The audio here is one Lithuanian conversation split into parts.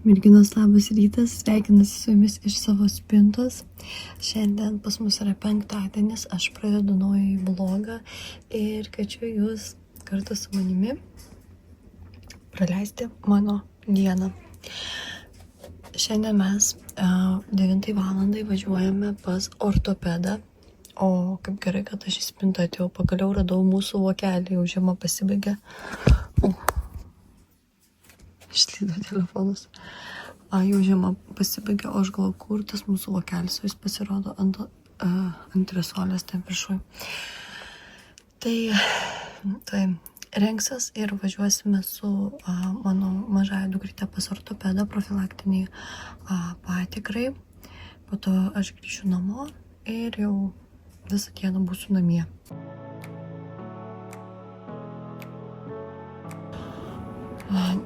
Merginos, labas rytas, sveikinasi su jumis iš savo spintos. Šiandien pas mus yra penktadienis, aš pradedu naująjį vlogą ir kviečiu jūs kartu su manimi praleisti mano dieną. Šiandien mes 9 valandai važiuojame pas ortopedą, o kaip gerai, kad aš į spintą atėjau, pagaliau radau mūsų vokelį, jau žiema pasibaigė. Išlydo telefonas. Jau žiema pasibaigė, o aš galvoju, kur tas mūsų vokelis, jis pasirodo ant antresolės ten viršui. Tai rengsiuos ir važiuosime su mano mažąja dukryte pas ortopedą profilaktiniai patikrai. Po to aš grįšiu namo ir jau visą dieną būsiu namie.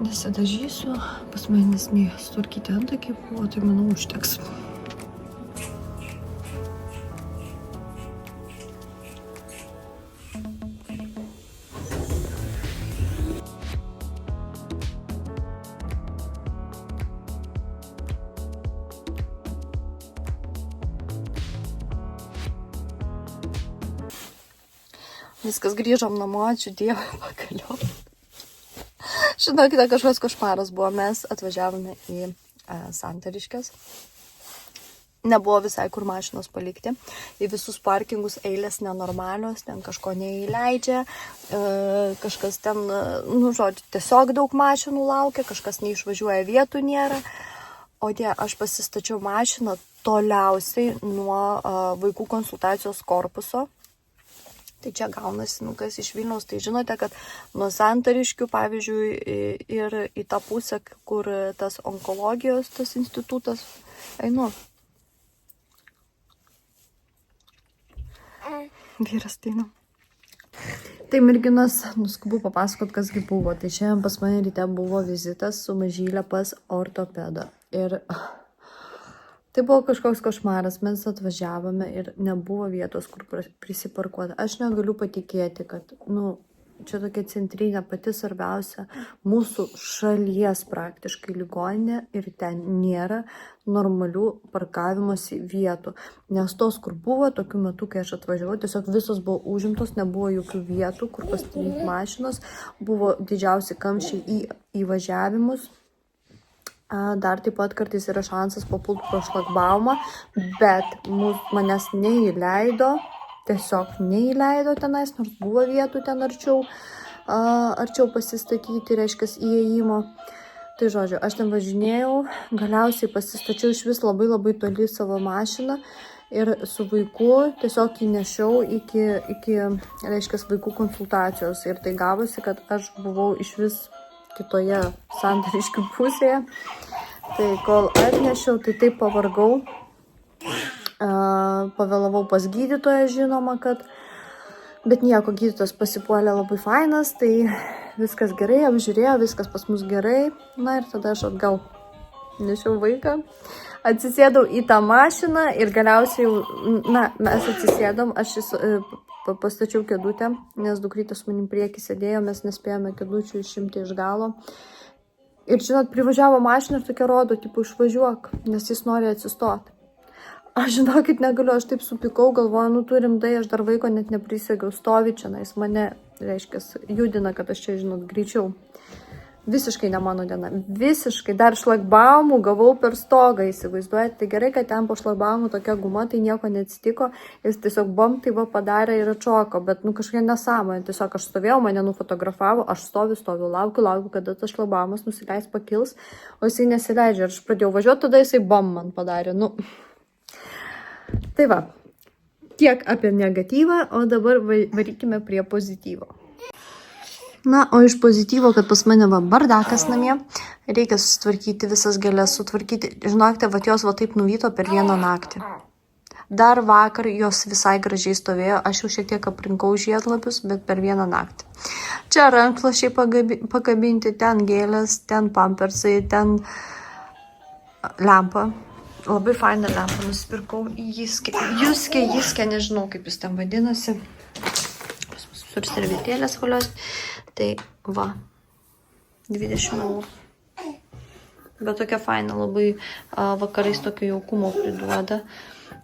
Nesidažysiu, pas manęs sutvarkyti antakiai buvo, tai manau užteks. Viskas, grįžom namo, ačiū Dievui, pagaliau. Žinokite, kažkoks košmaras buvo, mes atvažiavome į Santariškes. Nebuvo visai kur mašinos palikti. Į visus parkingus eilės nenormalios, ten kažko neįleidžia, kažkas ten, tiesiog daug mašinų laukia, kažkas neišvažiuoja, vietų nėra. O aš pasistačiau mašiną toliausiai nuo vaikų konsultacijos korpuso. Tai čia gaunasi, kas iš Vilniaus, tai žinote, kad nuo Santariškių, pavyzdžiui, ir į tą pusę, kur tas onkologijos, tas institutas, einu. Vyras einu. Tai merginos, nuskubu papasakot, kasgi buvo. Tai šiandien pas mane ryte buvo vizitas su mažylė pas ortopedą. Ir tai buvo kažkoks košmaras, mes atvažiavome ir nebuvo vietos, kur prisiparkuoti. Aš negaliu patikėti, kad, čia tokia centrinė pati svarbiausia mūsų šalies praktiškai ligoninė ir ten nėra normalių parkavimosi vietų. Nes tos, kur buvo, tokiu metu, kai aš atvažiavau, tiesiog visos buvo užimtos, nebuvo jokių vietų, kur pastatyti mašinos, buvo didžiausi kamščiai į įvažiavimus. Dar taip pat kartais yra šansas papulti pro šlagbaumą, bet manęs neįleido, tiesiog neįleido tenais, nors buvo vietų ten arčiau pasistatyti, reiškia, įėjimo. Tai žodžiu, aš ten važinėjau, galiausiai pasistačiau iš vis labai labai toli savo mašiną ir su vaiku tiesiog įnešiau iki reiškia, vaikų konsultacijos. Ir tai gavosi, kad aš buvau iš vis kitoje Santariškių pusėje. Tai kol atnešiau, tai taip pavargau. Pavėlavau pas gydytoją, žinoma, kad. Bet nieko, gydytojas pasipuolė labai fainas, tai viskas gerai, apžiūrėjo, viskas pas mus gerai. Na ir tada aš atgal nešiau vaiką. Atsisėdau į tą mašiną ir galiausiai mes atsisėdom, aš pastačiau kėdutę, nes dukrytė su manim priekį sėdėjo, mes nespėjome kėdučių išimti iš galo. Ir žinot, privažiavo mašiną ir tokia rodo, išvažiuok, nes jis nori atsistoti. Aš žinokit negaliu, aš taip supykau, galvoju, tu rimtai, aš dar vaiko net neprisegiau, stovi čia, jis mane, reiškia, judina, kad aš čia, žinot, greičiau. Visiškai ne mano diena, visiškai, dar šlagbaumų gavau per stogą, įsivaizduojate, tai gerai, kad ten po šlagbaumų tokia guma, tai nieko neatsitiko, jis tiesiog tai padarė ir atšoko, bet kažkokia nesąmonė, tiesiog aš stovėjau, mane nufotografavo, aš stoviu, laukiu, kada tas šlagbaumas nusileis, pakils, o jisai nesileidžia, ir aš pradėjau važiuoti, tada jisai man padarė, Tai va, tiek apie negatyvą, o dabar varykime prie pozityvo. Na, o iš pozityvo, kad pas mane va bardakas namie, reikia susitvarkyti visas gėlės, sutvarkyti. Žinokite, va jos va taip nuvyto per vieną naktį. Dar vakar jos visai gražiai stovėjo, aš jau šiek tiek aprinkau žiedlapius, bet per vieną naktį. Čia rankšluosčiai pakabinti, ten gėlės, ten pampersai, ten lempa. Labai fainą lempą nusipirkau. Jiskė, nežinau kaip jis ten vadinasi. Sur servetėlės valios. Tai va, 20 eurų. Bet tokia faina, labai vakarais tokio jaukumo priduoda.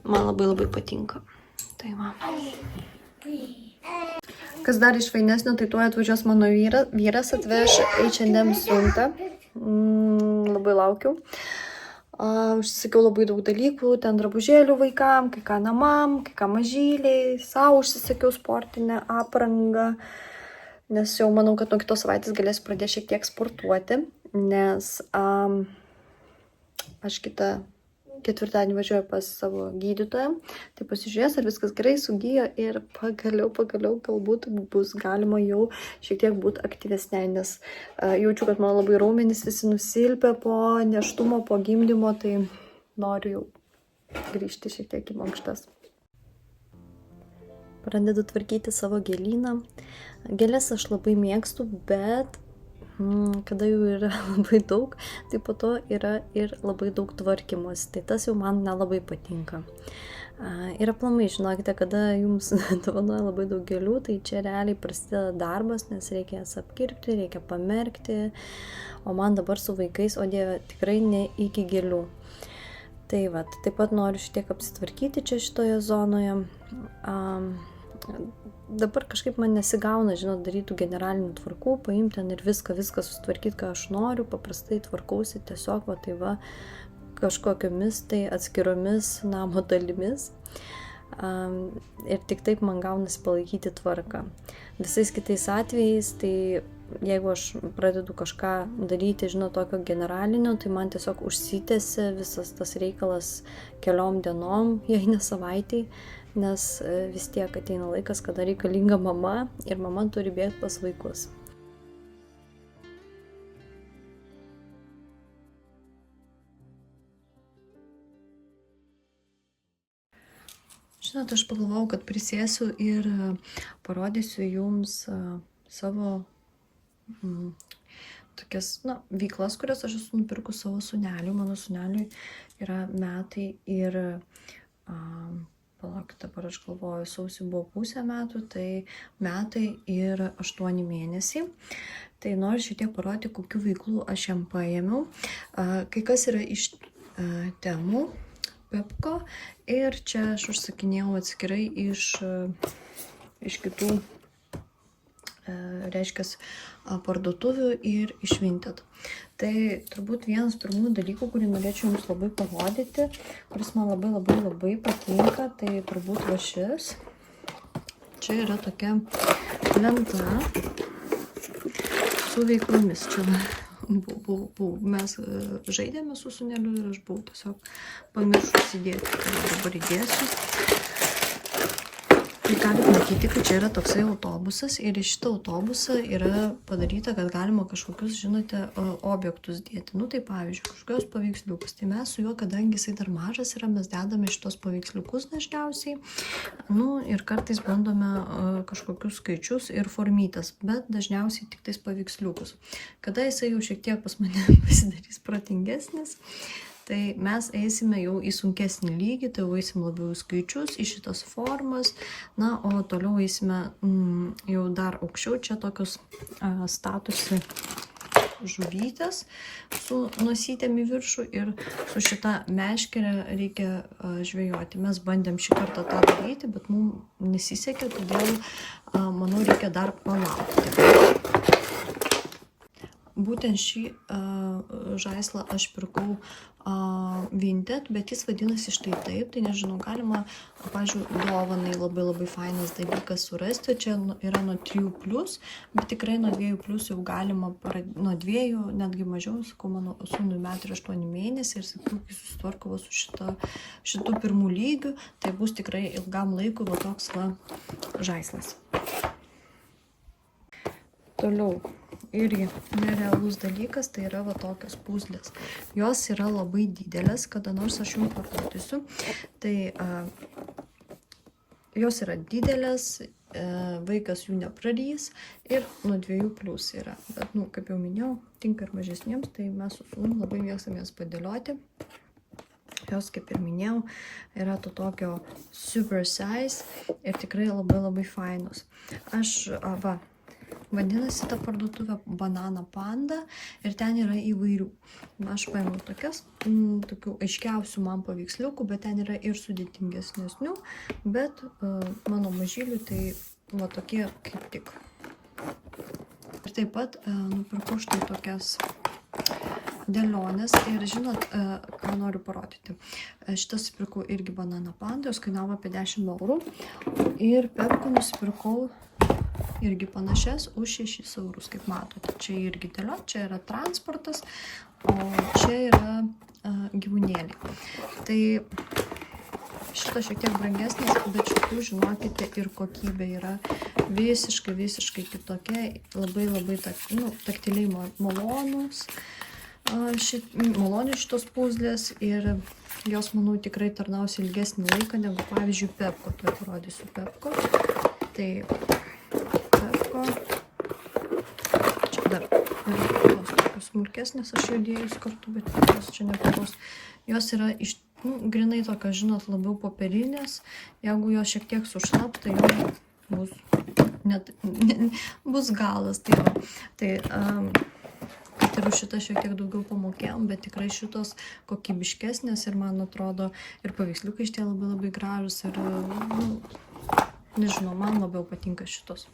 Man labai patinka. Tai va. Kas dar iš fainesnio, tai tuoj atvažiuos mano vyras atveš H&M siuntą. Labai laukiu. Užsisakiau labai daug dalykų, ten drabužėlių vaikam, kai ką namam, kai ką mažyliai, savo užsisakiau sportinę aprangą, nes jau manau, kad nuo kitos savaitės galėsiu pradėti šiek tiek sportuoti, nes aš kitą ketvirtadienį važiuoju pas savo gydytoją, tai pasižiūrės, ar viskas gerai sugijo ir pagaliau galbūt bus galima jau šiek tiek būti aktyvesnei, nes jaučiu, kad man labai raumenys visi nusilpė po nėštumo, po gimdymo, tai noriu jau grįžti šiek tiek į mankštas. Pradedu tvarkyti savo gėlyną. Gėlės aš labai mėgstu, bet kada jų yra labai daug, tai po to yra ir labai daug tvarkymus. Tai tas jau man nelabai patinka. Ir aplamai, žinokite, kada jums dovanoja labai daug gėlių, tai čia realiai prasideda darbas, nes reikia jas apkirpti, reikia pamerkti, o man dabar su vaikais, o dieve, tikrai ne iki gėlių. Tai va, taip pat noriu šitiek apsitvarkyti čia šitoje zonoje. Dabar kažkaip man nesigauna, žinot, darytų generalinių tvarkų, paimti ten ir viską susitvarkyti, ką aš noriu, paprastai tvarkausi tiesiog, va, tai va, kažkokiamis tai atskiromis namo dalimis. Ir tik taip man gaunasi palaikyti tvarką. Visais kitais atvejais, tai jeigu aš pradedu kažką daryti, žinot, tokio generalinio, tai man tiesiog užsitęsia visas tas reikalas keliom dienom, jei ne savaitei, nes vis tiek ateina laikas, kada reikalinga mama ir mama turi bėgti pas vaikus. Žinot, aš pagalvojau, kad prisėsiu ir parodysiu jums savo tokias, veiklas, kurias aš esu nupirkus savo sūneliui. Mano sūneliui yra metai ir palauk, dabar aš galvoju, sausį buvo pusę metų, tai metai ir 8 mėnesiai. Tai noriu šiek tiek parodyti, kokių veiklų aš jam paėmiau. Kai kas yra iš Temu, Pepko ir čia aš užsakinėjau atskirai iš kitų reiškias parduotuvių ir iš Vinted. Tai turbūt vienas pirmųjų dalykų, kurį norėčiau jums labai parodyti, kuris man labai patinka, tai turbūt va šis. Čia yra tokia lenta su veiklomis. Čia mes žaidėme su sūneliu ir aš buvau tiesiog pamiršus įdėti. Tai dabar įdėsiu. Tai galite matyti, kad čia yra toksai autobusas ir iš šitą autobusą yra padaryta, kad galima kažkokius, žinote, objektus dėti. Tai pavyzdžiui, kažkokios paveiksliukus. Tai mes su juo, kadangi jisai dar mažas yra, mes dedame šitos paveiksliukus dažniausiai. Ir kartais bandome kažkokius skaičius ir formytes, bet dažniausiai tik tais paveiksliukus. Kada jisai jau šiek tiek pas mane pasidarys protingesnis, tai mes eisime jau į sunkesnį lygį, tai jau eisim labiau į skaičius, į šitas formas, o toliau eisime jau dar aukščiau, čia tokius statusi žuvytės su nosytėm į viršų ir su šita meškere reikia žvejoti. Mes bandėm šį kartą tą daryti, bet mums nesisekė, todėl manau reikia dar palaukti. Būtent šį žaislą aš pirkau Vinted, bet jis vadinasi štai taip, tai nežinau, galima, pavyzdžiui, dovanai labai fainas dalykas surasti, čia yra nuo 3+, bet tikrai nuo 2+ jau galima, nuo 2, netgi mažiau, sakau, mano sūnui metai ir 8 mėnesiai ir sakau, kai susitvarkau su šitų pirmų lygių, tai bus tikrai ilgam laikui va toks va žaislas. Toliau. Irgi nerealus dalykas, tai yra va tokios puzlės. Jos yra labai didelės, kada nors aš jums parodysiu. Tai jos yra didelės, vaikas jų nepradys ir nuo 2+ yra. Bet, kaip jau minėjau, tinka ir mažesniems, tai mes su sūnum labai mėgstam jas padėlioti. Jos, kaip ir minėjau, yra to tokio super size ir tikrai labai fainos. Vadinasi ta parduotuvė Banana Panda ir ten yra įvairių. Aš paėmiau tokias, tokių aiškiausių man paveiksliukų, bet ten yra ir sudėtingesnių, bet mano mažylių tai va tokie kaip tik. Ir taip pat nupirkau štai tokias dėlionės ir žinot, ką noriu parodyti. Šitas nusipirkau irgi Banana Panda, jos kainavo apie 10 eurų ir Pepko nusipirkau irgi panašias už 6 eurus, kaip matote. Čia irgi dėlionė, čia yra transportas, o čia yra gyvūnėliai. Tai šitas šiek tiek brangesnis, bet šitų žinokite ir kokybė yra visiškai kitokia, labai taktiliai malonus. Malonios šitos puzlės ir jos, manau, tikrai tarnaus ilgesnį laiką negu, pavyzdžiui, Pepko. Tuoj parodysiu Pepko. Tai Pepko. Čia dar yra tokios smulkesnės, aš jau dėjus kartu, bet jos čia neparos. Jos yra grinai tokios, žinot, labiau popierinės. Jeigu jos šiek tiek sušlap, tai jau bus galas. Ir už šitą šiek tiek daugiau pamokėjom, bet tikrai šitos kokybiškesnės ir man atrodo ir paveiksliukai šitie labai gražus ir, nežinau, man labiau patinka šitos.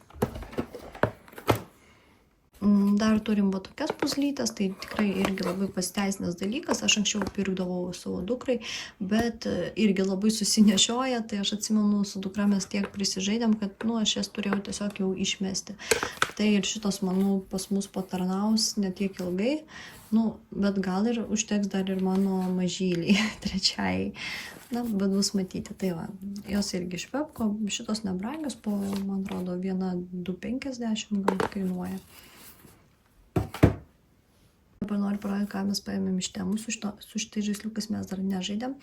Dar turim va tokias puzlytės, tai tikrai irgi labai pasiteisinęs dalykas. Aš anksčiau pirkdavau savo dukrai, bet irgi labai susinešioja, tai aš atsimenu, su dukra mes tiek prisižaidėm, kad aš jas turėjau tiesiog jau išmesti. Tai ir šitos, manau, pas mus patarnaus ne tiek ilgai, bet gal ir užteks dar ir mano mažyliai, trečiai. Bet bus matyti. Tai va, jos irgi iš Pepko, šitos nebrangios, po, man atrodo, 1,250 gal kainuoja. Dabar noriu parodyti, ką mes paėmėm iš Temu. Su šitais žaisliukais mes dar nežaidėm.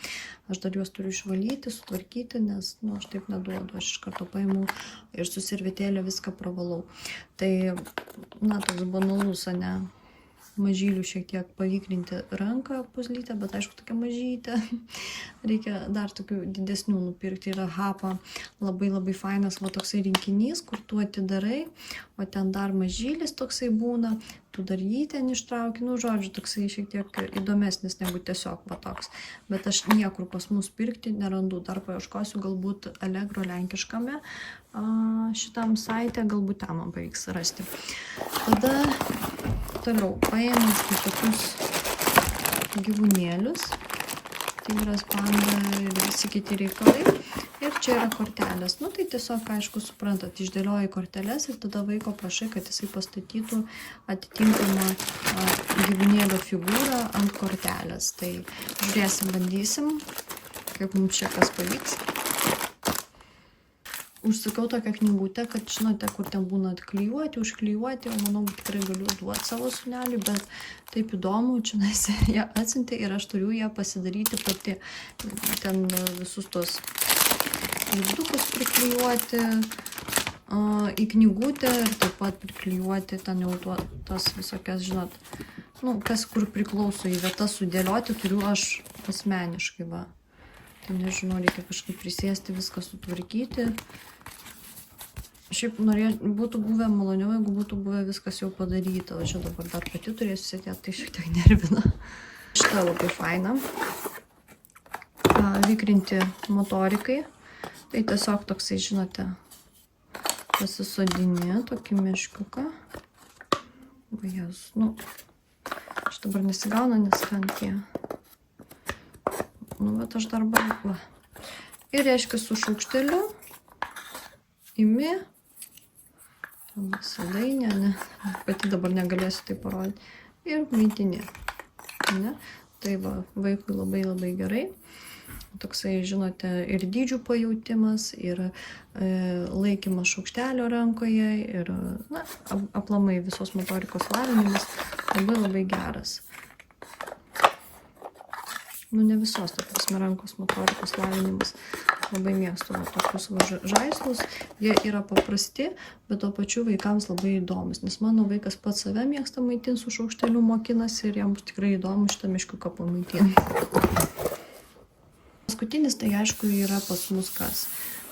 Aš dar juos turiu išvalyti, sutvarkyti, nes aš taip neduodu. Aš iš karto paimu ir su servetėlė viską pravalau. Tai, toks banalus, mažylių šiek tiek pavykrinti ranką puzlytę, bet aišku, tokia mažytė. Reikia dar tokių didesnių nupirkti. Yra Hapa labai fainas toksai rinkinys, kur tu atidarai, o ten dar mažylis toksai būna, tu dar jį ten ištrauki, žodžiu, toksai šiek tiek įdomesnis negu tiesiog toks. Bet aš niekur pas mus pirkti nerandu, dar paieškosiu galbūt Allegro lenkiškame šitam saite, galbūt ten man pavyks rasti. Tada toliau paėmėm tokius gyvūnėlius, Tigras, Panda ir visi kiti reikalai. Ir čia yra kortelės. Tai tiesiog, aišku, suprantat, išdėlioji korteles ir tada vaiko prašai, kad jisai pastatytų atitinkamą gyvūnėlio figūrą ant kortelės. Tai žiūrėsim, bandysim, kaip mums čia kas pavyks. Užsakau tokią knygutę, kad žinote, kur ten būna atklijuoti, užklijuoti, o manau, tikrai galiu duoti savo sūneliui, bet taip įdomu, čia ją atsiuntė ir aš turiu ją pasidaryti pati. Ten visus tos lipdukus priklijuoti į knygutę ir taip pat priklijuoti ten jau tas visokias, žinot, kas kur priklauso į vietas sudėlioti, turiu aš asmeniškai, va. Tai nežinau, reikia kažkaip prisėsti, viską sutvarkyti. Šiaip būtų buvę maloniau, jeigu būtų buvę viskas jau padaryta, o čia dabar dar pati turėsiu sėdėti, tai šiek tiek nervina. Šitą labai faina. Vykrinti motorikai. Tai tiesiog toksai, žinote, pasisodini tokį meškiuką. Aš dabar nesigauna, nes ten tie. Bet aš dar va. Ir reiškia su šaukšteliu imi. Sadainė, pati dabar negalėsiu tai parodyti. Ir maitini. Tai va, vaikui labai gerai. toksai, žinote, ir dydžių pajautimas, ir laikymas šaukštelio rankoje, ir, na, aplamai visos motorikos lavinimas labai labai geras. Nu, ne visos, ta prasme, rankos motorikos lavinimas. Labai mėgstu tokius žaislus. Jie yra paprasti, bet tuo pačiu vaikams labai įdomus. Nes mano vaikas pats save mėgsta maitinti su šaukšteliu, mokinasi ir jam bus tikrai įdomu šitą meškiuką pamaitinti. Paskutinis tai aišku yra pas mus kas.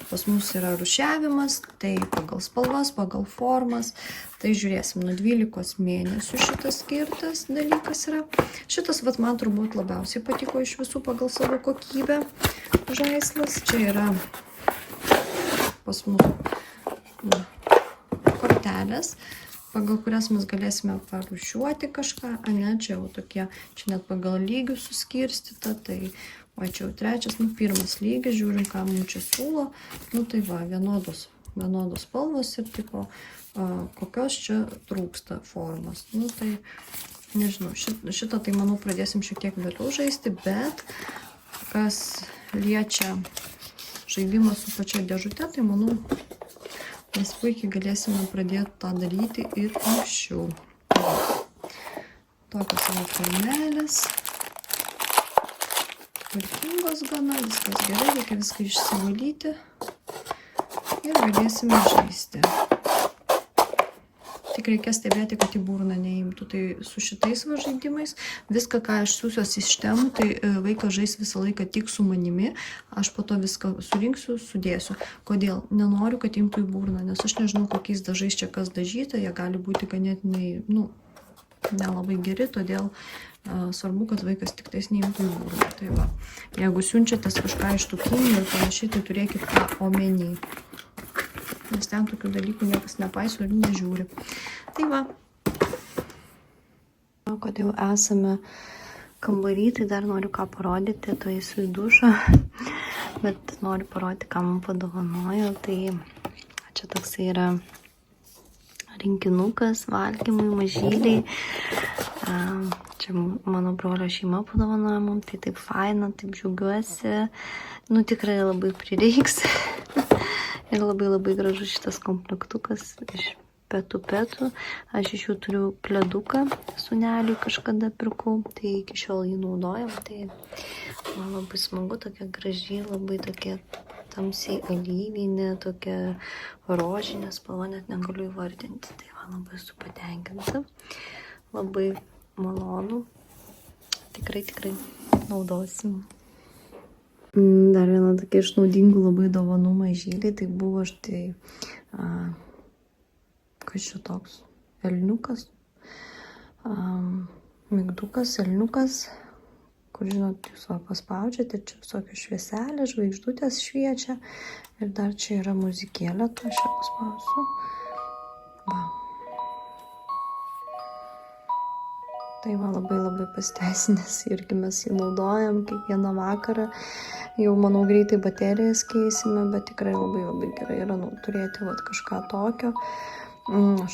Pas mus yra rūšiavimas, tai pagal spalvas, pagal formas. Tai žiūrėsim, nuo 12 mėnesių šitas skirtas dalykas yra. Šitas vat man turbūt labiausiai patiko iš visų pagal savo kokybę žaislas. Čia yra pas mus kortelės, pagal kurias mes galėsime parūšiuoti kažką, ane, čia jau tokie, čia net pagal lygių suskirstyta, tai o čia jau trečias, nu, pirmas lygis, žiūrim, ką mums čia siūlo, nu, tai va, vienodos spalvos ir tipo, kokios čia trūksta formos. Nu, tai, nežinau, šitą tai, manau, pradėsim šiek tiek vėliau žaisti, bet kas liečia žaidimą su pačia dėžute, tai, manau, mes puikiai galėsime pradėti tą daryti ir anksčiau. Tokios savo formelės. Tvarkingos gana, viskas gerai, reikia viską išsivalyti ir galėsime žaisti. Tik reikia stebėti, kad į burną neimtų. Tai su šitais va žaidimais, viską, ką aš siūsiuosi iš temų, tai vaikas žais visą laiką tik su manimi, aš po to viską surinksiu, sudėsiu. Kodėl? Nenoriu, kad imtų į burną, nes aš nežinau, kokiais dažais čia kas dažyta, jie gali būti ganėtinai, nu, nelabai geri, todėl svarbu, kad vaikas tik tais neimtų į burną. Tai va, jeigu siunčiatės kažką iš tų knygų ir panašiai, tai turėkit tą omeny. Nes ten tokių dalykų niekas nepaiso ir nežiūri. Tai va. Kad jau esame kambarį, tai dar noriu ką parodyti, to esu į dušą. Bet noriu parodyti, ką man padovanojo. Tai čia toksai yra rinkinukas, valgymui, mažyliai. Čia mano brolio šeima padovanojo mums, tai taip faina, taip džiaugiuosi. Nu, tikrai labai prireiks. Ir labai labai gražus šitas komplektukas iš petų. Aš iš jų turiu pleduką, sūneliui kažkada pirkau, tai iki šiol jį naudojam. Tai man labai smagu, tokia graži, labai tokia tamsiai alyvinė, tokia rožinė spalva, net negaliu įvardinti. Tai man labai esu patenkinta. Labai malonu. Tikrai naudosim. Dar viena tokia iš naudingų labai dovanų mažyliai. Tai buvo štai, kas čia toks? Elniukas. Mygdukas, elniukas. Kur, žinot, jūs va paspaudžiate, čia visokios švieselės, žvaigždutės šviečia. Ir dar čia yra muzikėlė, tai aš čia paspausiu. Va. Tai va labai pasiteisinęs, irgi mes jį naudojam kiekvieną vakarą. Jau, manau, greitai baterijas keisime, bet tikrai labai gerai yra turėti va, kažką tokio.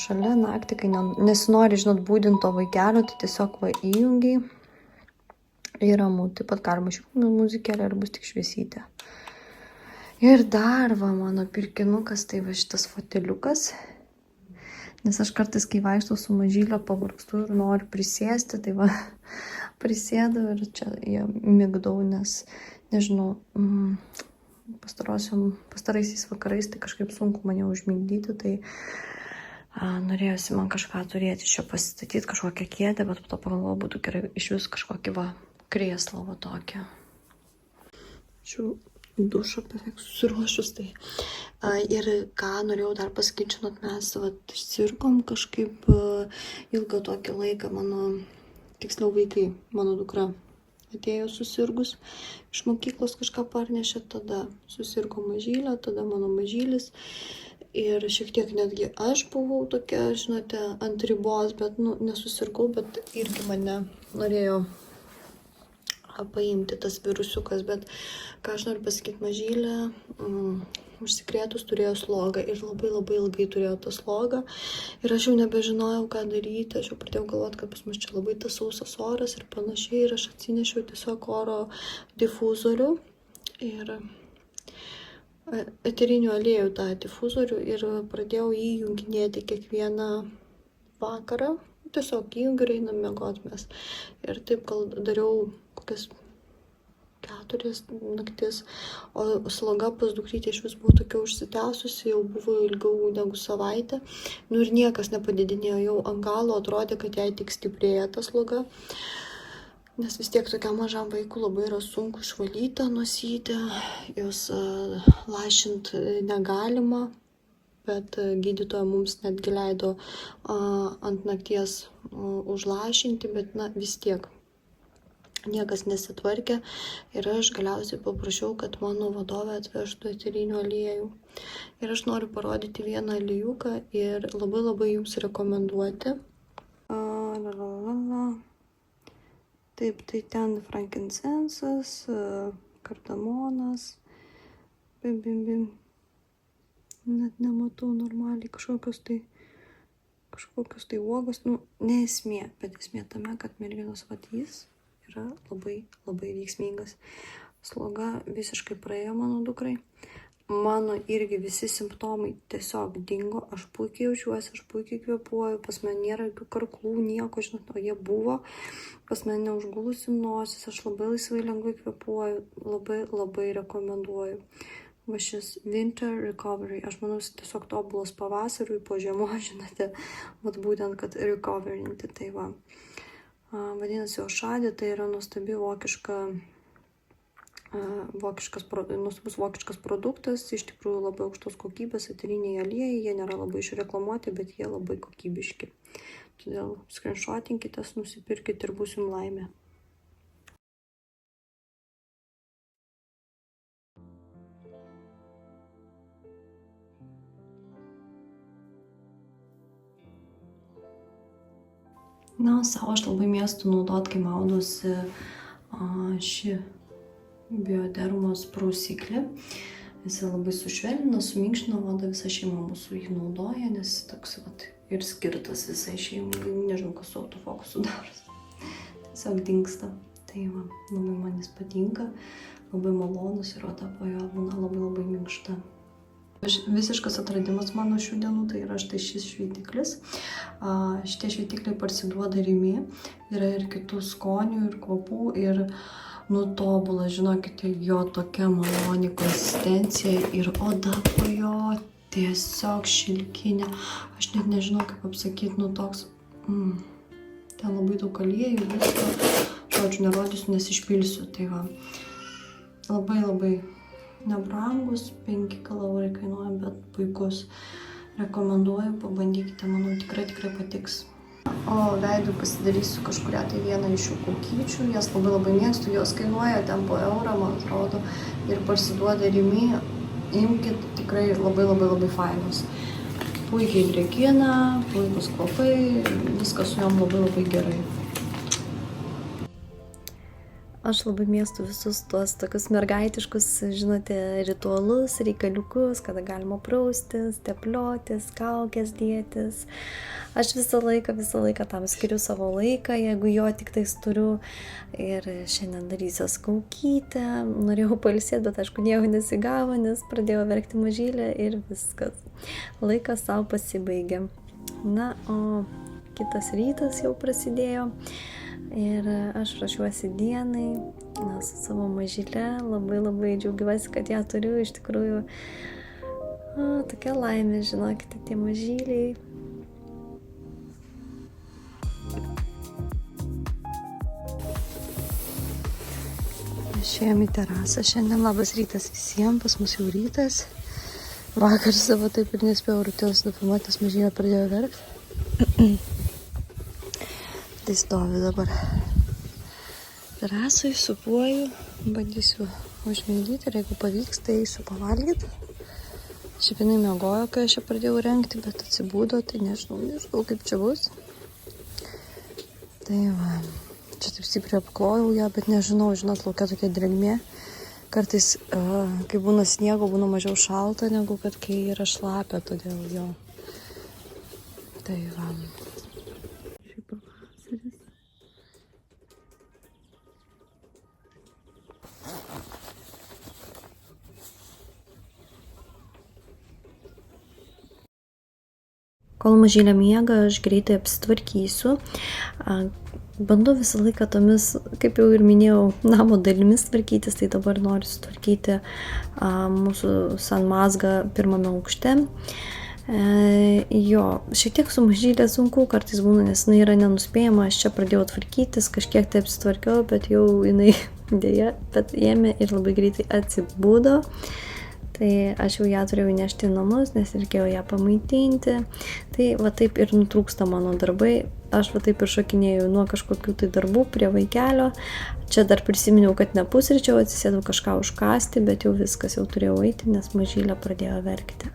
Šalia naktį, kai nesinori, žinot, būdinto vaikelio, tai tiesiog va įjungiai. Ir ramu, taip pat galima išjungti muzikėlę ir bus tik šviesytė. Ir dar va mano pirkinukas, tai va šitas foteliukas. Nes aš kartais, kai vaikštau su mažylio, pavargstu ir noriu prisėsti, tai va, prisėdau ir čia jie migdau, nes, nežinau, pastaraisiais vakarais, tai kažkaip sunku mane užmigdyti, tai norėjusi man kažką turėti čia pasistatyti, kažkokią kėdę, bet po to pagalvoju, būtų gerai iš vis kažkokį va krėslą va tokią. Čia dušą beveik susiruošus, tai. Ir ką norėjau dar pasakyti, žinot, mes sirgom kažkaip ilgą tokį laiką, tiksliau vaikai, mano dukra atėjo susirgus, iš mokyklos kažką parnešė, tada susirgo mažylė, tada mano mažylis. Ir šiek tiek netgi aš buvau tokia, žinote, ant ribos, bet, nu, nesusirgau, bet irgi mane norėjo paimti tas virusiukas, bet ką aš noriu pasakyti, mažylė užsikrėtus turėjo slogą ir labai ilgai turėjo tą slogą ir aš jau nebežinojau, ką daryti, aš jau pradėjau galvoti, kad pas mus čia labai tas sausas oras ir panašiai ir aš atsinešiau tiesiog oro difuzorių ir eterinių aliejų tą difuzorių ir pradėjau jį junginėti kiekvieną vakarą. Tiesiog įjungiu ir einam miegot mes. Ir taip gal dariau kokias 4 naktis, o sloga pas dukrytę iš vis buvo tokia užsitęsusi, jau buvo ilgiau negu savaitę. Nu ir niekas nepadidinėjo, jau ant galo atrodė, kad jai tik stiprėja ta sloga. Nes vis tiek tokiam mažam vaikui labai yra sunku išvalyti nosytę, jos lašint negalima, bet gydytoja mums netgi leido ant nakties užlašinti, bet na vis tiek niekas nesitvarkė ir aš galiausiai paprašiau, kad mano vadovė atvežtų eterinių aliejų. Ir aš noriu parodyti vieną aliejūką ir labai jums rekomenduoti. Taip, tai ten frankincensas, kardamonas, net nematau normaliai kažkokios tai uogos, nu, ne esmė, bet esmė tame, kad merginos vatys yra labai veiksmingas. Sloga visiškai praėjo mano dukrai. Mano irgi visi simptomai tiesiog dingo, aš puikiai jaučiuosi, aš puikiai kvėpuoju, pas mane nėra jokių karklų, nieko, žinot, o jie buvo, pas mane neužgulusi nosis, aš labai laisvai lengvai kvėpuoju, labai rekomenduoju. Va šis Winter Recovery, aš manau, tiesiog tobulas pavasariui po žiemos, žinote, vat būtent, kad recoverinti, tai va. Vadinasi, Ošadė, tai yra nuostabi nuostabus vokiškas produktas, iš tikrųjų labai aukštos kokybės eteriniai aliejai, jie nėra labai išreklamuoti, bet jie labai kokybiški. Todėl screenshotinkitės, nusipirkit ir bus jums laimė. Na, savo aš labai mėgstu naudot, kai maudosi šį biodermos prausiklį. Jis labai sušvelnina, suminkština odą, visa šeima mūsų jį naudoja, nes toks vat, ir skirtas visai šeimai, nežinau, kas su autofokusu daros. Tiesiog dingsta. Tai va, labai man jis patinka, labai malonus ir oda po jo būna labai minkšta. Visiškas atradimas mano šių dienų, tai yra štai šis šveitiklis. Šitie šveitikliai parsiduoda Rimi, yra ir kitų skonių ir kvapų ir nutobula, žinokite, jo tokia maloni konsistencija ir oda po jo tiesiog šilkinė. Aš net nežinau, kaip apsakyti, nu toks, ten labai daug aliejų, visko, žodžiu, nerodysiu, nes išpilsiu, tai va, labai nebrangus, 5 kalorai kainuoja, bet puikus. Rekomenduoju, pabandykite, manau, tikrai patiks. O veidui pasidarysiu kažkurią tai vieną iš šių kaukyčių, jas labai mėgstu, jos kainuoja ten po eurą, man atrodo, ir parsiduoda Rimi, imkit, tikrai labai fainos. Puikiai drėkina, puikus kvapai, viskas su jom labai gerai. Aš labai mėgstu visus tuos tokius mergaitiškus, žinote, ritualus, reikaliukus, kada galima praustis, tepliotis, kaukės dėtis. Aš visą laiką tam skiriu savo laiką, jeigu jo tik tais turiu. Ir šiandien darysiuos kaukytę. Norėjau pailsėti, bet aišku, nieko nesigavo, nes pradėjau verkti mažylę ir viskas. Laikas savo pasibaigė. Na, o kitas rytas jau prasidėjo. Ir aš ruošiuosi dienai, su savo mažyle, labai džiaugiuosi, kad ją turiu, iš tikrųjų, tokia laimė, žinokite, tie mažyliai. Išėjom į terasą, šiandien labas rytas visiems, pas mus jau rytas. Vakar savo taip ir nespėjau rutės nufilmuoti, nes mažylė pradėjo verkti. Tai stovi dabar terasui, supuoju, bandysiu užmigdyti ir jeigu pavyks, tai eisiu pavalgyti. Šiaip jinai miegojo, kai aš ją pradėjau rengti, bet atsibūdo, tai nežinau kaip čia bus. Tai va, čia taip stipriai apklojau ją, bet nežinau, žinot, laukia tokia drėgmė. Kartais, kai būna sniego, būna mažiau šalta, negu kad kai yra šlapia, todėl jo. Tai va. Kol mažylė miega, aš greitai apsitvarkysiu. Bandau visą laiką tomis, kaip jau ir minėjau, namo dalimis tvarkytis, tai dabar noriu sutvarkyti mūsų sanmazgą pirmame aukšte. Jo, šiek tiek su mažylė sunku, kartais būna, nes jinai yra nenuspėjama, aš čia pradėjau tvarkytis, kažkiek tai apsitvarkiau, bet jau jinai dėja, bet ėmė ir labai greitai atsibūdo. Tai aš jau ją turėjau įnešti į namus, nes reikėjo ją pamaitinti. Tai va taip ir nutrūksta mano darbai. Aš va taip ir šokinėjau nuo kažkokių tai darbų prie vaikelio. Čia dar prisiminiau, kad nepusryčiau, atsisėdau kažką užkasti, bet jau viskas, jau turėjau eiti, nes mažylė pradėjo verkti.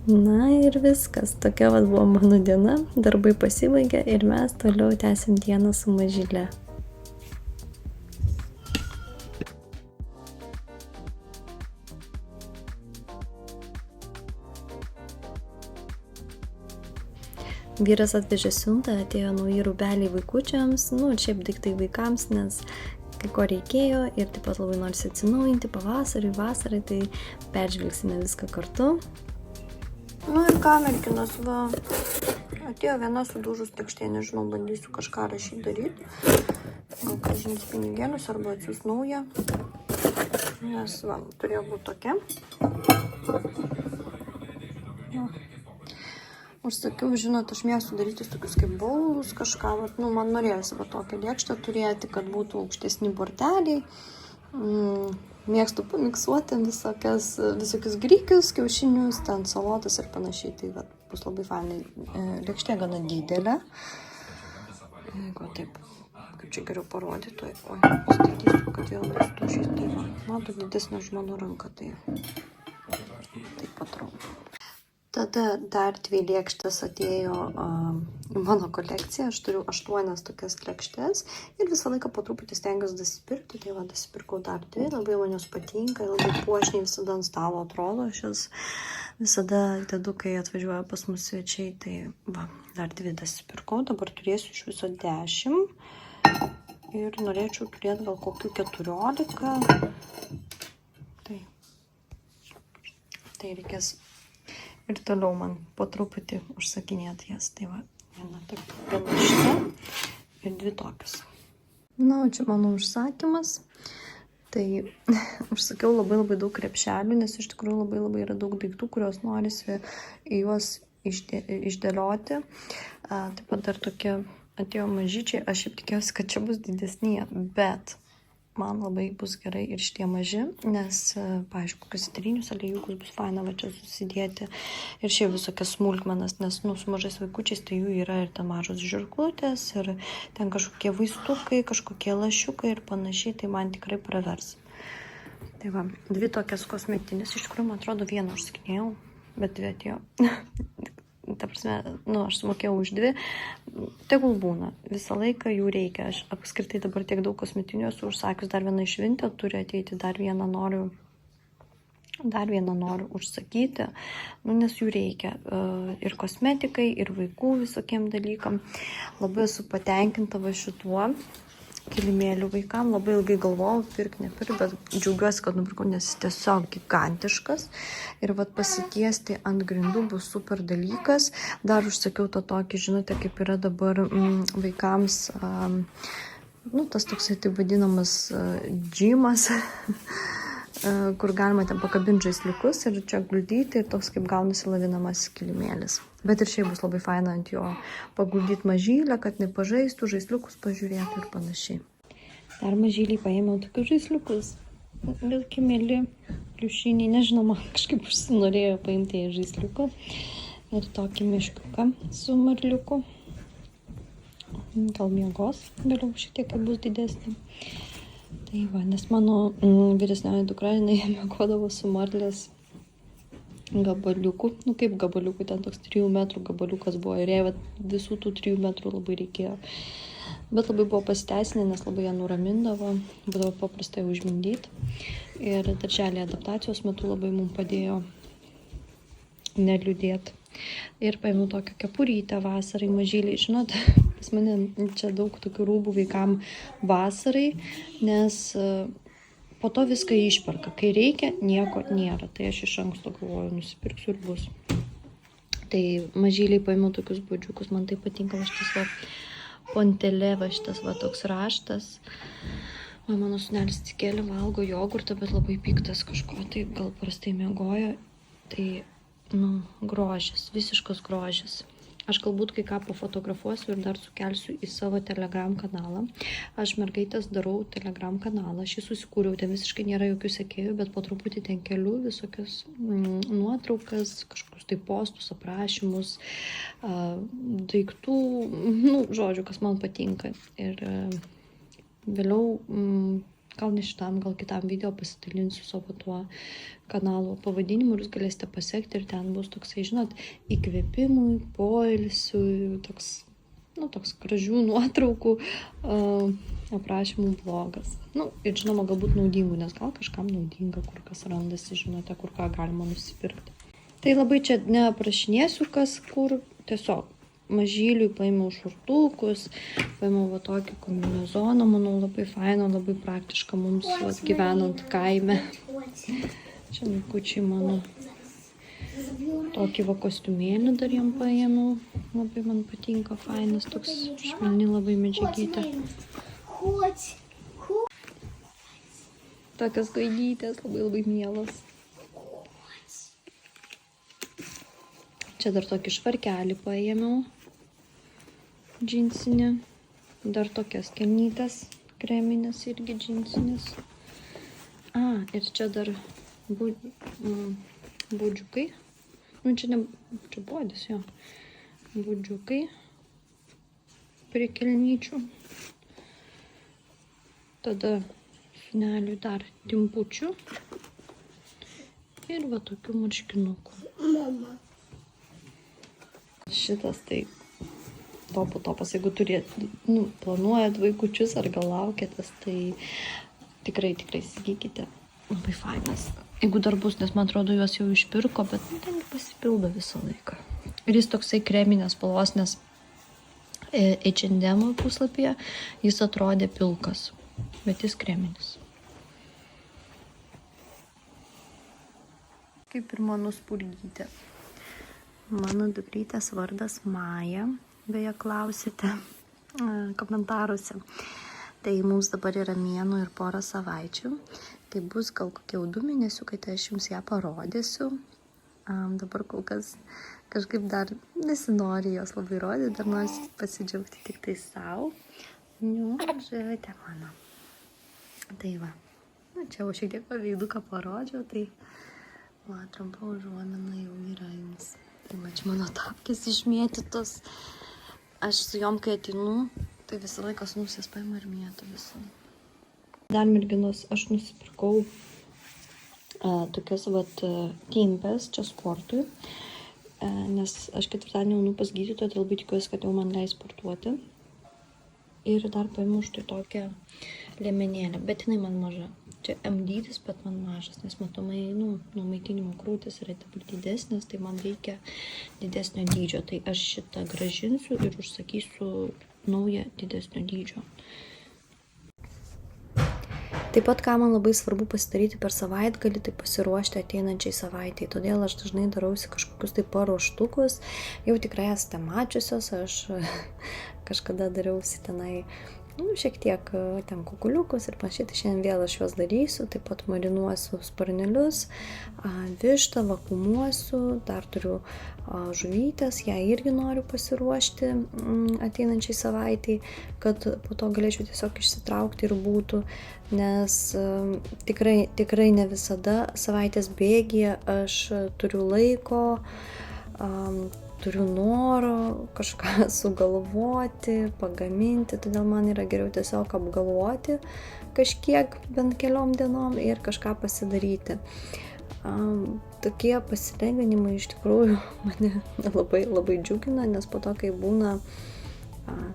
Na ir viskas. Tokia va buvo mano diena. Darbai pasibaigė ir mes toliau tęsim dieną su mažylė. Vyras atvežė siuntą, atėjo nauji rūbeliai vaikučiams, ir šiaip daiktai vaikams, nes kai ko reikėjo ir taip pat labai norisi atsinaujinti pavasarį, vasarai, tai peržvelgsime viską kartu. Ir ką, merginos, va, atėjo viena sudužus lėkštė, nežinau, bandysiu kažką daryti. Gal grąžins pinigėlius arba atsiųs naują, nes, va, turėjo būti tokia. Užsakiau, žinot, aš mėgstu daryti tokius kaip baulus, kažką, man norėjosi va tokią lėkštę turėti, kad būtų aukštesni borteliai. Mėgstu pamiksuoti visokius grikius, kiaušinius, ten salotas ir panašiai, tai va, bus labai fainai. Lėkštė gana didelė. Jeigu taip, kaip čia geriau parodyti, statysiu, kad vėl nestušys, tai va, matau didesnė už mano ranką, tai taip atrodo. Tada dar 2 lėkštės atėjo į mano kolekciją, aš turiu 8 tokias lėkštės ir visą laiką po truputį stengiuosi dasipirkti, tai va, dasipirkau dar 2, labai man jos patinka, labai puošniai visada ant stalo atrodo, aš jas visada dedu, kai atvažiuoja pas mus svečiai, tai va, dar 2 dasipirkau, dabar turėsiu iš viso 10 ir norėčiau turėti gal kokių 14, tai reikės ir toliau man po truputį užsakinėti jas. Tai va, viena šita ir 2 tokius. Na, o čia mano užsakymas. Tai užsakiau labai daug krepšelių, nes iš tikrųjų labai yra daug daiktų, kuriuos norisi į juos išdėlioti. Taip pat dar tokie atėjo mažyčiai. Aš šiaip tikėjausi, kad čia bus didesni, bet man labai bus gerai ir šitie maži, nes, pavyzdžiui, kokius citrinius aliejūkus bus faina va čia susidėti ir šiaip visokias smulkmenas, nes, su mažais vaikučiais tai jų yra ir ten mažos žirklutės, ir ten kažkokie vaistukai, kažkokie lašiukai ir panašiai, tai man tikrai pravers. Tai va, 2 tokias kosmetinės, iš tikrųjų, man atrodo, 1 užsakinėjau, bet 2 atėjo. Ta prasme, aš sumokėjau už 2, tegul būna, visą laiką jų reikia, aš apskritai dabar tiek daug kosmetinių esu užsakius, dar viena iš Vinted turi ateiti, dar vieną noriu užsakyti, nes jų reikia ir kosmetikai, ir vaikų visokiem dalykam, labai esu patenkinta va šituo kilimėlių vaikam, labai ilgai galvojau, nepirk, bet džiaugiuosi, kad nupirkau, nes jis tiesiog gigantiškas ir vat pasitiesti ant grindų bus super dalykas. Dar užsakiau to tokį, žinote, kaip yra dabar vaikams, tas toksai taip vadinamas džimas, kur galima ten pakabinti žaisliukus ir čia guldyti ir toks kaip gaunasi lavinamas kilimėlis. Bet ir šiaip bus labai faina ant jo paguldyti mažylę, kad nepažaistų, žaisliukus pažiūrėtų ir panašiai. Dar mažyliai paėmiau tokius žaisliukus. Vilki mėly pliušiniai, nežinau, man kažkaip užsinorėjo paimti žaisliuką. Ir tokį meškiuką su marliuku. Gal miegos, vėliau šitiek bus didesnė. Tai va, nes mano vyresnioji dukra, jinai miegodavo su marlės gabaliuku. Kaip gabaliuku, ten toks 3 metrų gabaliukas buvo ir jai visų tų 3 metrų labai reikėjo. Bet labai buvo pasiteisinę, nes labai ją nuramindavo, būdavo paprastai užmindyti. Ir darželį adaptacijos metu labai mums padėjo neliūdėti. Ir paėmiau tokią kepurytę vasarai mažyliai. Žinot, pas mane čia daug tokių rūbų vaikam vasarai, nes po to viską išperka. Kai reikia, nieko nėra. Tai aš iš anksto galvoju, nusipirksiu ir bus. Tai mažyliai paėmiau tokius budžiukus, man tai patinka, va šitas va pontelė, va šitas va toks raštas. Va, mano sūnelis atsikėlė, valgo jogurtą, bet labai piktas kažko, tai gal prastai miegojo. Tai, grožis, visiškas grožis. Aš galbūt kai ką pafotografuosiu ir dar sukelsiu į savo Telegram kanalą. Aš mergaitės darau Telegram kanalą, aš jį susikūriau, ten visiškai nėra jokių sekėjų, bet po truputį ten keliu visokias nuotraukas, kažkokius tai postus, aprašymus, daiktų, žodžiu, kas man patinka. Ir vėliau, gal ne šitam, gal kitam video pasidalinsiu savo tuo kanalo pavadinimu ir jūs galėsite pasekti ir ten bus toksai, žinot, įkvėpimui, poilsiui, toks gražių nuotraukų, aprašymų blogas. Ir žinoma, galbūt naudingų, nes gal kažkam naudinga, kur kas randasi, žinote, kur ką galima nusipirkti. Tai labai čia neaprašinėsiu, kas kur, tiesiog mažyliui paėmiau šortukus, paėmiau va tokį kombinezoną, manau, labai faina, labai praktiška mums gyvenant kaime. Čia nukučiai mano tokį va kostiumėlį dar jam paėmiau, labai man patinka, fainas, toks švelni labai medžiagytė. Tokios gaidytės, labai mielos. Čia dar tokį švarkelį paėmiau, džinsinį, dar tokias kelnytės, kreminės irgi džinsinės. Ir čia dar budžiukai, čia bodis, jo, budžiukai prie kelnyčių. Tada sūneliui dar timpučių ir va tokių marškinukų. Šitas tai topas, jeigu planuojat vaikučius ar gal laukiatės, tai tikrai įsigykite. Labai fainas. Jeigu dar bus, nes man atrodo juos jau išpirko, bet ten pasipildo visą laiką. Ir jis toksai kreminės spalvos, nes H&M puslapyje jis atrodė pilkas, bet jis kreminis. Kaip ir mano spurgytė. Mano dukrytės vardas Maja, beje klausite komentaruose. Tai mums dabar yra mėnuo ir porą savaičių. Tai bus gal kokie 2 mėnesiukai, tai aš jums ją parodysiu. Dabar kol kas kažkaip dar nesinori jos labai rodyti, dar nors pasidžiaugti tik tai savo. Žiūrėte mano. Tai va. Čia jau šiek tiek paveiduką parodžiau, tai trumpa užuomina jau yra jums. Tai va, čia mano tapkės išmėtytos. Aš su jom, kai atinu, tai visą laiką sūnus paima ir mėto visą. Dar merginos, aš nusipirkau tokias timpes čia sportui, nes aš ketvirtadienį einu pas gydytoją, tai labai tikiuosi, kad jau man leis sportuoti. Ir dar paėmiau štai tokią liemenėlę, bet jinai man maža. Čia M dydis, bet man mažas, nes matomai, nuo maitinimo krūtis yra dabar didesnės, tai man reikia didesnio dydžio. Tai aš šitą gražinsiu ir užsakysiu naują didesnio dydžio. Taip pat, ką man labai svarbu pasidaryti per savaitgalį, tai pasiruošti ateinančiai savaitai. Todėl aš dažnai darausi kažkokius tai paruoštukus. Jau tikrai esate mačiusios, aš kažkada dariausi tenai šiek tiek ten kukuliukus ir panašiai, tai šiandien vėl aš juos darysiu, taip pat marinuosiu sparnelius, vištą vakumuosiu, dar turiu žuvytės, ją irgi noriu pasiruošti ateinančiai savaitai, kad po to galėčiau tiesiog išsitraukti ir būtų, nes tikrai ne visada savaitės bėgyje aš turiu laiko, turiu noro kažką sugalvoti, pagaminti, todėl man yra geriau tiesiog apgalvoti kažkiek bent keliom dienom ir kažką pasidaryti. Tokie pasilengvinimai iš tikrųjų mane labai džiugina, nes po to, kai būna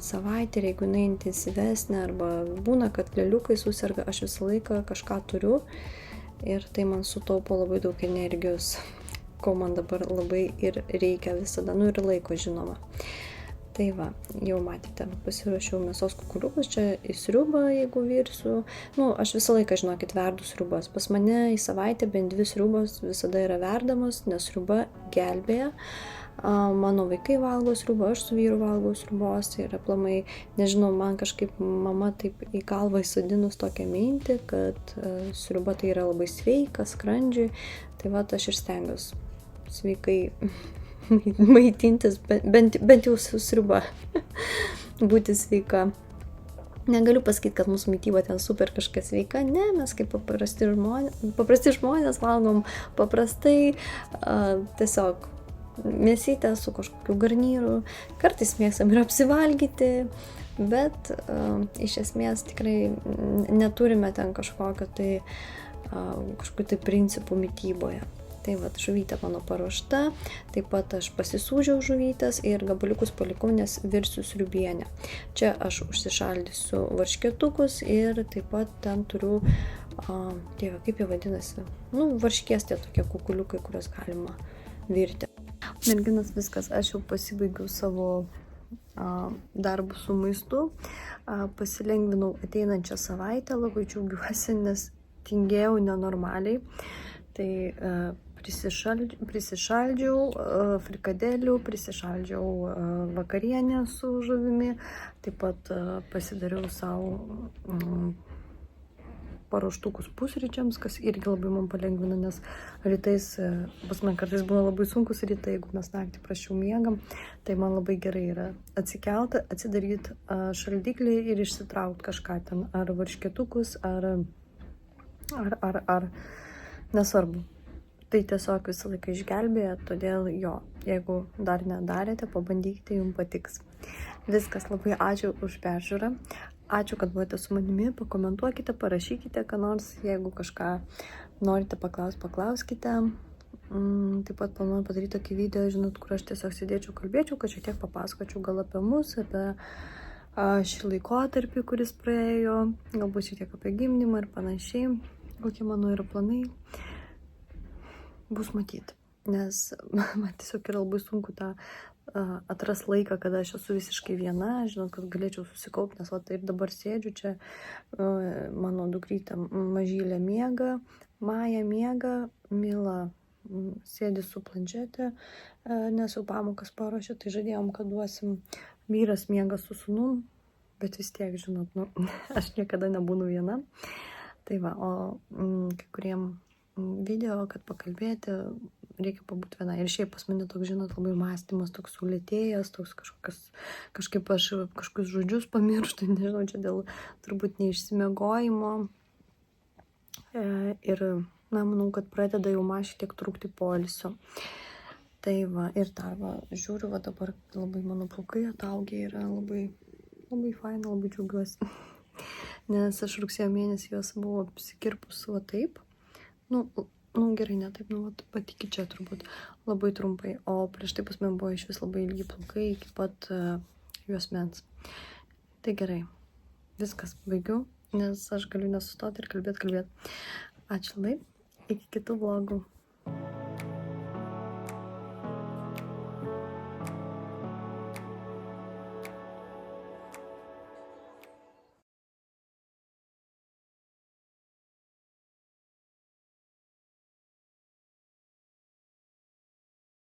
savaitė, jeigu jinai intensyvesnė arba būna, kad lėliukai suserga, aš visą laiką kažką turiu ir tai man sutaupo labai daug energijos, ko man dabar labai ir reikia visada, ir laiko žinoma. Tai va, jau matėte, pasiruošiau mėsos kukuliukus, čia į sriubą, jeigu virsiu. Aš visą laiką, žinokit, verdu sriubas. Pas mane į savaitę bent 2 sriubos visada yra verdamos, nes sriuba gelbėja. Mano vaikai valgo sriubą, aš su vyru valgau sriubos ir aplamai, nežinau, man kažkaip mama taip į galvą įsodinus tokią mintį, kad sriuba tai yra labai sveika, skrandžiui, tai va aš ir stengiuosi sveikai maitintis, bent jau su sriuba, būti sveika. Negaliu pasakyti, kad mūsų mytyba ten super kažkas sveika, ne, mes kaip paprasti žmonės valgom paprastai, tiesiog mėsytę su kažkokiu garnyru, kartais mėgstam ir apsivalgyti, bet iš esmės tikrai neturime ten kažkokiu tai principų mytyboje. Tai va, žuvytė mano paruošta, taip pat aš pasisūdžiau žuvytės ir gabaliukus palikau, nes virsiu sriubienę. Čia aš užsišaldysiu varškėtukus ir taip pat ten turiu, dieve, kaip jie vadinasi, varškės tie tokie kukuliukai, kuriuos galima virti. Merginas, viskas, aš jau pasibaigiau savo darbų su maistu, pasilengvinau ateinančią savaitę, labai džiaugiuosi, nes tingėjau nenormaliai. Tai prisišaldžiau frikadelių, prisišaldžiau vakarienę su žuvimi, taip pat pasidariau savo paruoštukus pusryčiams, kas irgi labai man palengvina, nes rytais, pas man kartais būna labai sunkus rytai, jeigu mes naktį prašiau miegam, tai man labai gerai yra atsikelti, atsidaryti šaldiklį ir išsitraukti kažką ten, ar varškėtukus, ar nesvarbu. Tai tiesiog visą laiką išgelbėja, todėl jeigu dar nedarėte, pabandykite, jums patiks. Viskas, labai ačiū už peržiūrą. Ačiū, kad buvote su manimi, pakomentuokite, parašykite, ką nors, jeigu kažką norite paklauskite. Taip pat planuoju padaryti tokį video, žinot, kur aš tiesiog sėdėčiau, kalbėčiau, kad šiek tiek papasakočiau gal apie mus, apie šį laikotarpį, kuris praėjo, galbūt šiek tiek apie gimdymą ir panašiai, kokie mano yra planai. Bus matyti, nes man tiesiog yra labai sunku tą atras laiką, kada aš esu visiškai viena, žinot, kad galėčiau susikaupti, nes va taip dabar sėdžiu čia, mano dukrytė mažylė miega, Maja miega, Mila sėdi su planšetė, nes jau pamokas paruošė, tai žadėjom, kad duosim, vyras miega su sūnum, bet vis tiek, žinot, aš niekada nebūnu viena. Tai va, o kai kuriem video, kad pakalbėti, reikia pabūti viena. Ir šiaip pas mane toks, žinot, labai mąstymas, toks sulėtėjęs, toks kažkaip aš kažkokius žodžius pamirštu, nežinau, čia dėl turbūt neišsimiegojimo. Ir, manau, kad pradeda jau man šiek tiek trūkti poilsio. Tai va, ir dar va, žiūriu, va dabar labai mano plaukai ataugė, yra labai, labai faina, labai džiaugiuosi. Nes aš rugsėjo mėnesį juos buvau apsikirpus va taip. Gerai, ne taip, pat iki čia turbūt labai trumpai, o prieš tai pas man buvo iš vis labai ilgi plaukai iki pat juosmens. Tai gerai, viskas, baigiu, nes aš galiu nesustoti ir kalbėti. Ačiū labai, iki kitų vlogų.